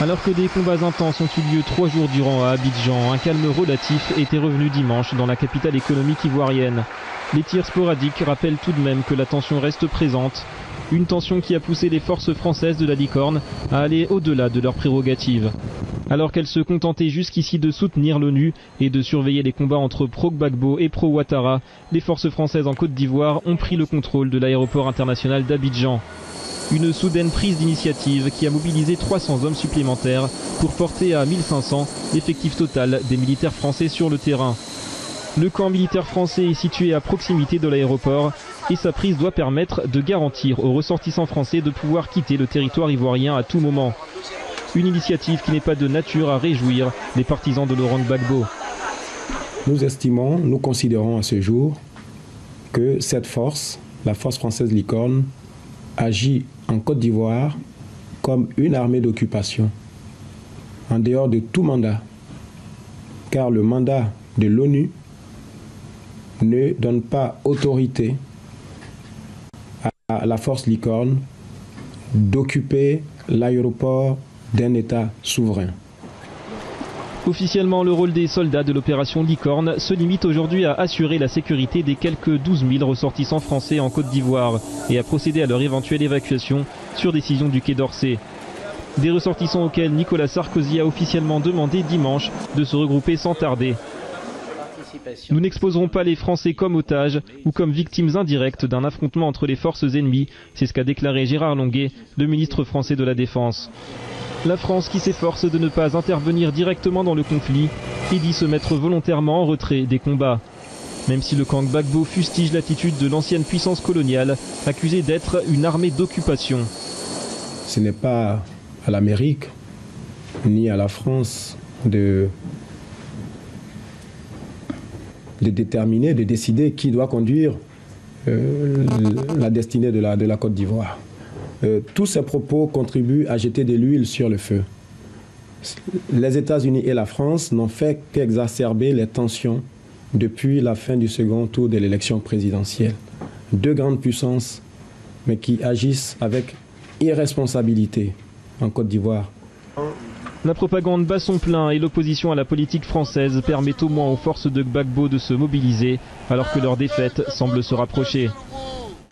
Alors que des combats intenses ont eu lieu 3 jours durant à Abidjan, un calme relatif était revenu dimanche dans la capitale économique ivoirienne. Les tirs sporadiques rappellent tout de même que la tension reste présente. Une tension qui a poussé les forces françaises de la Licorne à aller au-delà de leurs prérogatives. Alors qu'elles se contentaient jusqu'ici de soutenir l'ONU et de surveiller les combats entre pro-Gbagbo et pro-Ouattara, les forces françaises en Côte d'Ivoire ont pris le contrôle de l'aéroport international d'Abidjan. Une soudaine prise d'initiative qui a mobilisé 300 hommes supplémentaires pour porter à 1500 l'effectif total des militaires français sur le terrain. Le camp militaire français est situé à proximité de l'aéroport et sa prise doit permettre de garantir aux ressortissants français de pouvoir quitter le territoire ivoirien à tout moment. Une initiative qui n'est pas de nature à réjouir les partisans de Laurent Gbagbo. Nous considérons à ce jour que cette force, la force française Licorne, agit en Côte d'Ivoire comme une armée d'occupation, en dehors de tout mandat, car le mandat de l'ONU ne donne pas autorité à la force Licorne d'occuper l'aéroport d'un État souverain. Officiellement, le rôle des soldats de l'opération Licorne se limite aujourd'hui à assurer la sécurité des quelques 12 000 ressortissants français en Côte d'Ivoire et à procéder à leur éventuelle évacuation sur décision du Quai d'Orsay. Des ressortissants auxquels Nicolas Sarkozy a officiellement demandé dimanche de se regrouper sans tarder. Nous n'exposerons pas les Français comme otages ou comme victimes indirectes d'un affrontement entre les forces ennemies, c'est ce qu'a déclaré Gérard Longuet, le ministre français de la Défense. La France qui s'efforce de ne pas intervenir directement dans le conflit et dit se mettre volontairement en retrait des combats. Même si le camp Gbagbo fustige l'attitude de l'ancienne puissance coloniale, accusée d'être une armée d'occupation. Ce n'est pas à l'Amérique ni à la France de déterminer, de décider qui doit conduire la destinée de la Côte d'Ivoire. Tous ces propos contribuent à jeter de l'huile sur le feu. Les États-Unis et la France n'ont fait qu'exacerber les tensions depuis la fin du second tour de l'élection présidentielle. Deux grandes puissances, mais qui agissent avec irresponsabilité en Côte d'Ivoire. La propagande bat son plein et l'opposition à la politique française permet au moins aux forces de Gbagbo de se mobiliser alors que leur défaite semble se rapprocher.